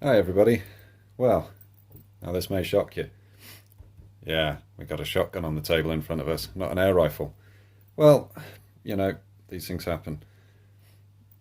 Hi everybody. Well, now this may shock you. Yeah, we got a shotgun on the table in front of us, not an air rifle. Well, you know, these things happen.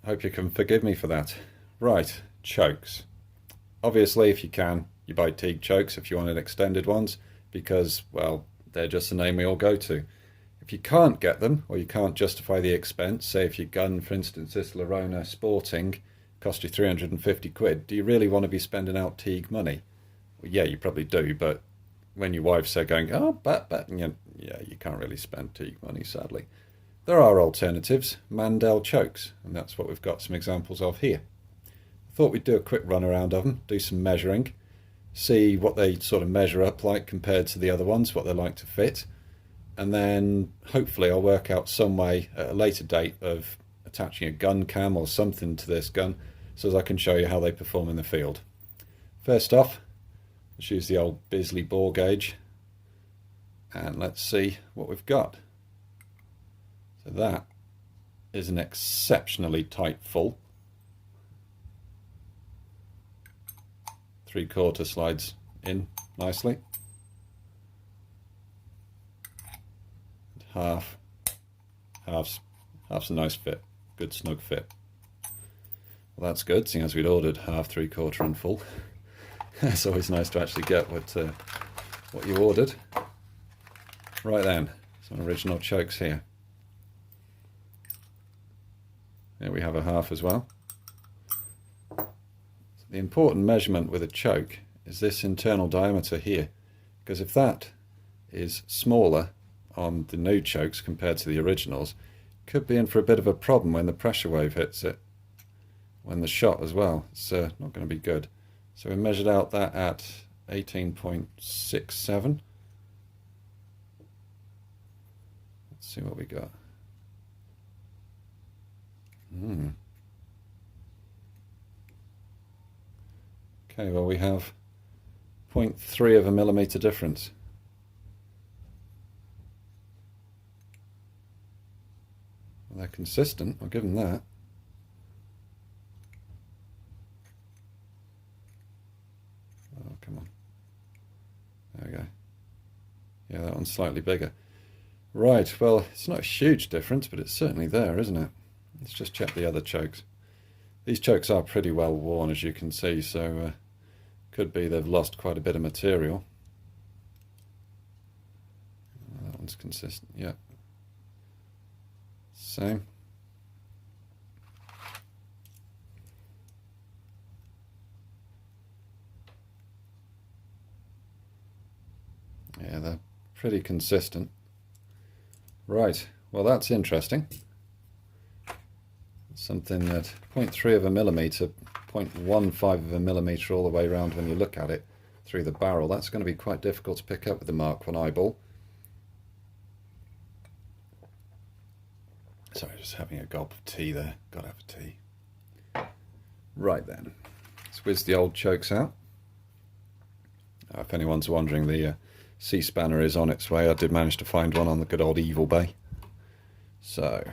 Hope you can forgive me for that. Right, chokes. Obviously, if you can, you buy Teague chokes if you wanted extended ones, because, well, they're just the name we all go to. If you can't get them, or you can't justify the expense, say if your gun, for instance, this Laurona Sporting, cost you 350 quid, do you really want to be spending out Teague money? Well, yeah, you probably do, but when your wife's there going, oh, but, yeah, you can't really spend Teague money, sadly. There are alternatives, Mandel chokes, and that's what we've got some examples of here. I thought we'd do a quick run around of them, do some measuring, see what they sort of measure up like compared to the other ones, what they're like to fit, and then hopefully I'll work out some way at a later date of attaching a gun cam or something to this gun so as I can show you how they perform in the field. First off, let's use the old Bisley bore gauge and let's see what we've got. So that is an exceptionally tight full. 3/4 slides in nicely. Half's a nice fit, good snug fit. Well, that's good, seeing as we'd ordered half, 3/4 and full. It's always nice to actually get what you ordered. Right then, some original chokes here. Here we have a half as well. So the important measurement with a choke is this internal diameter here, because if that is smaller on the new chokes compared to the originals, could be in for a bit of a problem when the pressure wave hits it, when the shot as well. It's not going to be good. So we measured out that at 18.67. Let's see what we got. Okay, well we have 0.3 of a millimeter difference. Well, they're consistent, I'll give them that. Oh, come on. There we go. Yeah, that one's slightly bigger. Right, well, it's not a huge difference, but it's certainly there, isn't it? Let's just check the other chokes. These chokes are pretty well worn, as you can see, so could be they've lost quite a bit of material. That one's consistent, yeah. Same. Yeah, they're pretty consistent. Right, well that's interesting. Something that 0.3 of a millimeter, 0.15 of a millimeter all the way around when you look at it through the barrel. That's going to be quite difficult to pick up with the Mark 1 eyeball. Sorry, just having a gulp of tea there. Gotta have a tea. Right then, let's whiz the old chokes out. If anyone's wondering, the C-spanner is on its way. I did manage to find one on the good old Evil Bay. So,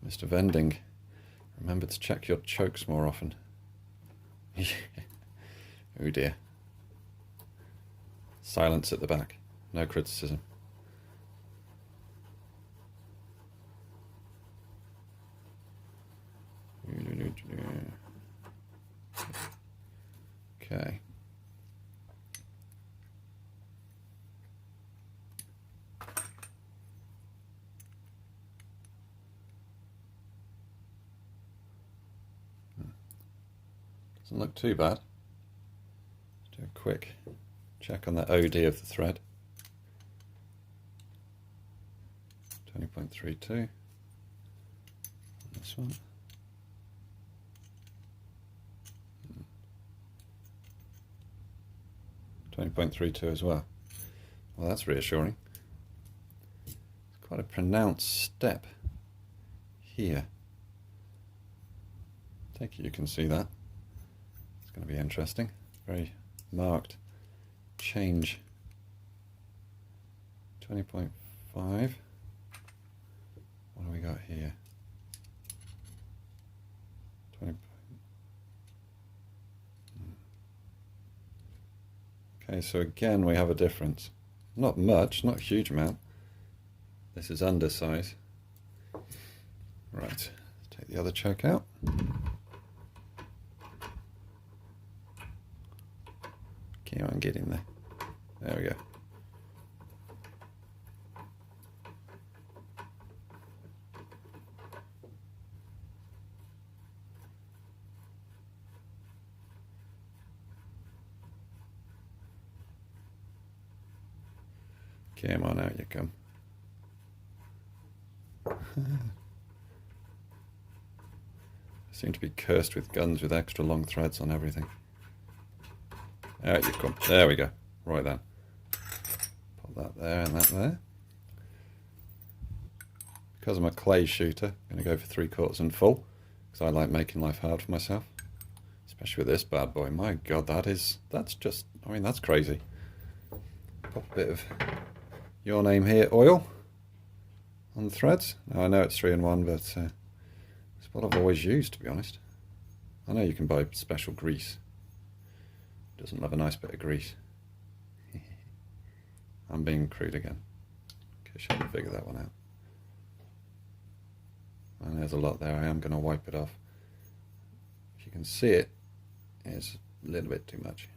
Mr. Vending, remember to check your chokes more often. Oh dear. Silence at the back. No criticism. Okay. Doesn't look too bad. Let's do a quick check on the OD of the thread. 20.32. This one. 20.32 as well. Well, that's reassuring. It's quite a pronounced step here. Take it you can see that. It's going to be interesting. Very marked change. 20.5. What do we got here? Okay, so again we have a difference. Not much, not a huge amount. This is undersize. Right, take the other choke out. Keep on getting there. There we go. Come on, out you come. I seem to be cursed with guns with extra long threads on everything. Out you come. There we go. Right then. Put that there and that there. Because I'm a clay shooter, I'm going to go for 3/4 and full, because I like making life hard for myself. Especially with this bad boy. My God, that's just, I mean, that's crazy. Pop a bit of Your Name Here oil on the threads. Now I know it's 3-in-1, but it's what I've always used, to be honest. I know you can buy special grease. Doesn't love a nice bit of grease. I'm being crude again. Okay, should have figured that one out. And there's a lot there. I am going to wipe it off. If you can see it, it's a little bit too much.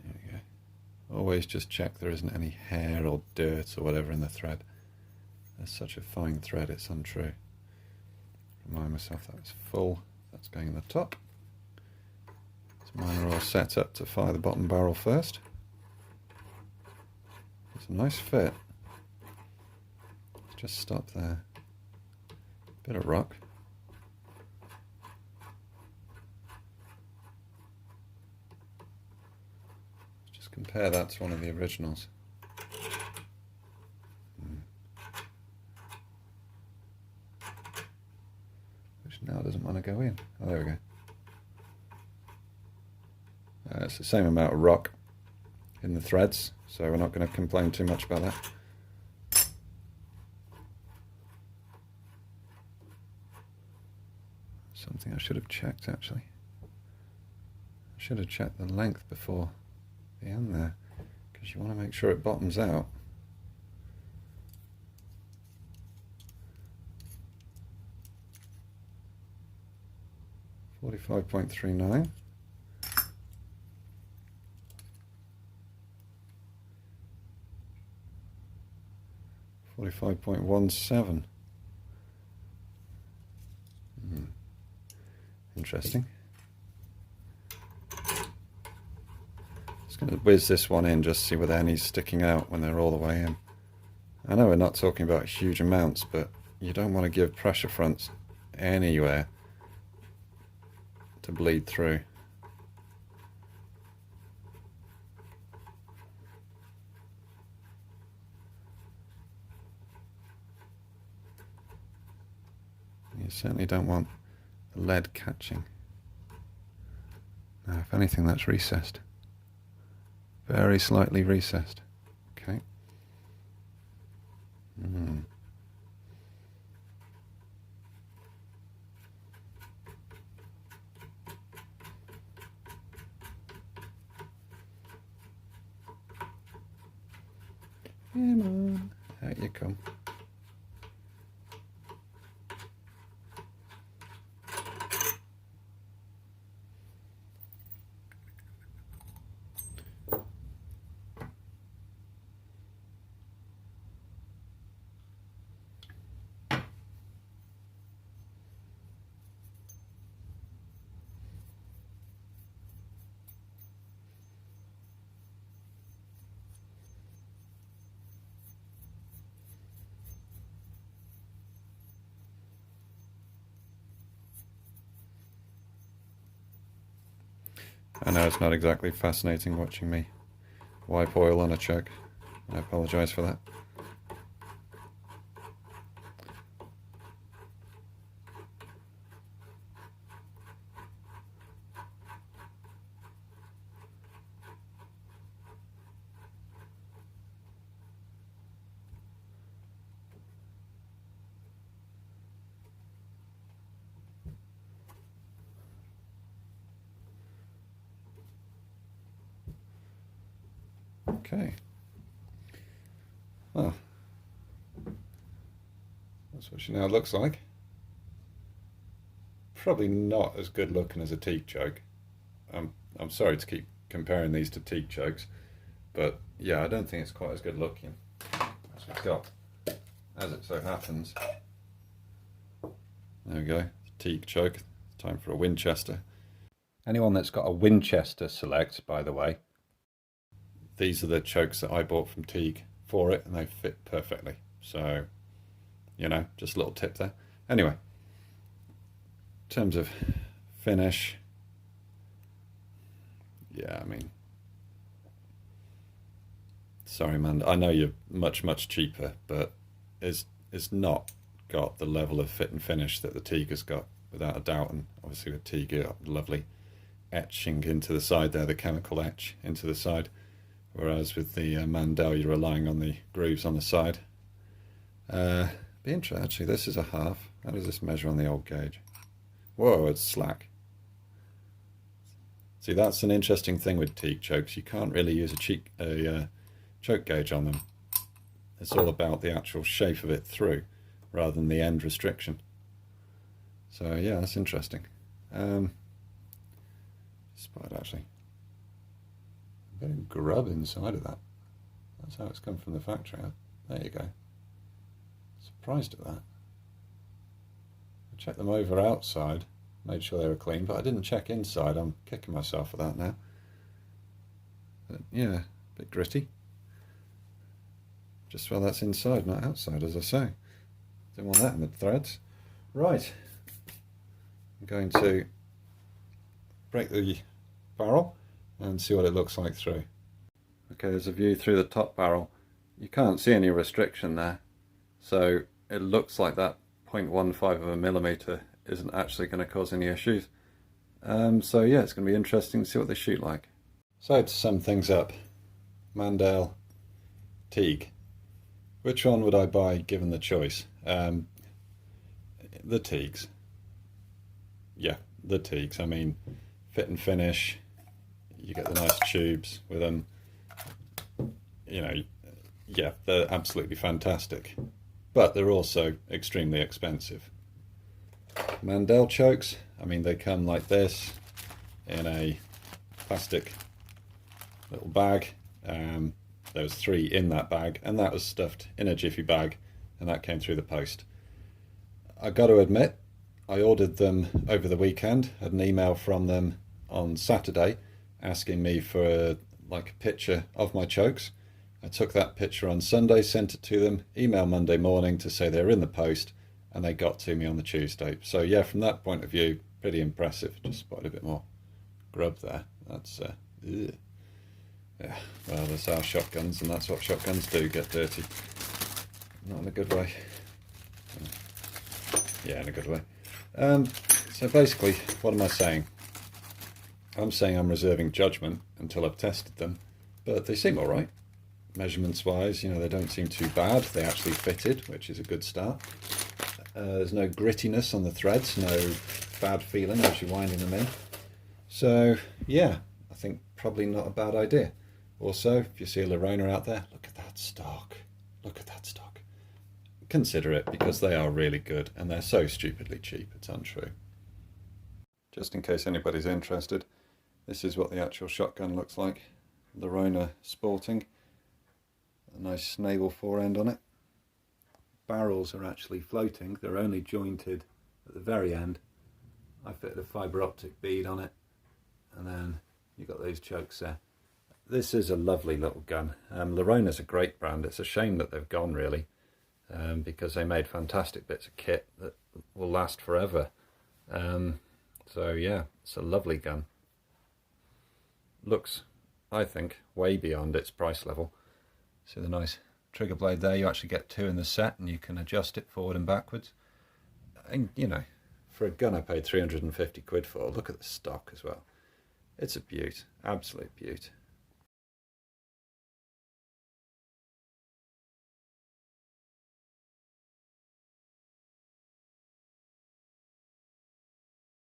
There we go. Always just check there isn't any hair or dirt or whatever in the thread. There's such a fine thread, it's untrue. Remind myself that it's full. That's going in the top. So mine are all set up to fire the bottom barrel first. It's a nice fit. Let's just stop there. Bit of rock. Let's just compare that to one of the originals. Which now doesn't want to go in. Oh, there we go. It's the same amount of rock in the threads, so we're not going to complain too much about that. Something I should have checked, actually. I should have checked the length before the end there, because you want to make sure it bottoms out. .39. 45.17. Interesting. Just going to whiz this one in, just see whether any's sticking out when they're all the way in. I know we're not talking about huge amounts, but you don't want to give pressure fronts anywhere to bleed through. You certainly don't want the lead catching. Now, if anything, that's recessed. Very slightly recessed. Okay. Come on, out you come. I know it's not exactly fascinating watching me wipe oil on a choke. I apologise for that. Okay. Well, that's what she now looks like. Probably not as good looking as a teak choke. I'm sorry to keep comparing these to teak chokes, but yeah, I don't think it's quite as good looking as we've got, as it so happens. There we go, teak choke. Time for a Winchester. Anyone that's got a Winchester select, by the way, these are the chokes that I bought from Teague for it, and they fit perfectly. So, you know, just a little tip there. Anyway, in terms of finish, yeah, I mean, sorry, man, I know you're much, much cheaper, but it's not got the level of fit and finish that the Teague has got, without a doubt. And obviously with Teague, you got lovely etching into the side there, the chemical etch into the side, whereas with the Mandel, you're relying on the grooves on the side. Be interesting, actually, this is a half. How does this measure on the old gauge? Whoa, it's slack. See, that's an interesting thing with teak chokes. You can't really use a choke gauge on them. It's all about the actual shape of it through, rather than the end restriction. So yeah, that's interesting. Spot actually. A bit of grub inside of that. That's how it's come from the factory. There you go. Surprised at that. I checked them over outside, made sure they were clean, but I didn't check inside. I'm kicking myself for that now. But yeah, a bit gritty. Just well, that's inside, not outside, as I say. Don't want that in the threads. Right. I'm going to break the barrel and see what it looks like through. Okay, there's a view through the top barrel. You can't see any restriction there, so it looks like that 0.15 of a millimeter isn't actually going to cause any issues. So yeah, it's going to be interesting to see what they shoot like. So to sum things up, Mandel, Teague. Which one would I buy given the choice? The Teagues. Yeah, the Teagues. I mean, fit and finish, you get the nice tubes with them, you know, yeah, they're absolutely fantastic, but they're also extremely expensive. Mandel chokes, I mean, they come like this in a plastic little bag. There was 3 in that bag, and that was stuffed in a jiffy bag, and that came through the post. I got to admit, I ordered them over the weekend, had an email from them on Saturday asking me for like a picture of my chokes. I took that picture on Sunday, sent it to them, email Monday morning to say they're in the post, and they got to me on the Tuesday. So yeah, from that point of view, pretty impressive. Just spotted a bit more grub there. That's yeah, well, that's our shotguns, and that's what shotguns do, get dirty. Not in a good way. Yeah, in a good way. So basically, what am I saying? I'm saying I'm reserving judgment until I've tested them, but they seem alright. Measurements wise, you know, they don't seem too bad. They actually fitted, which is a good start. There's no grittiness on the threads, no bad feeling as you're winding them in. So yeah, I think probably not a bad idea. Also, if you see a Laurona out there, look at that stock. Look at that stock. Consider it, because they are really good, and they're so stupidly cheap, it's untrue. Just in case anybody's interested, this is what the actual shotgun looks like. Laurona Sporting. A nice naval forend on it. Barrels are actually floating, they're only jointed at the very end. I fitted a fibre optic bead on it, and then you've got those chokes there. This is a lovely little gun. Laurona's a great brand. It's a shame that they've gone, really, because they made fantastic bits of kit that will last forever. So yeah, it's a lovely gun. Looks, I think, way beyond its price level. See the nice trigger blade there? You actually get 2 in the set, and you can adjust it forward and backwards. And you know, for a gun I paid 350 quid for, look at the stock as well. It's a beaut, absolute beaut.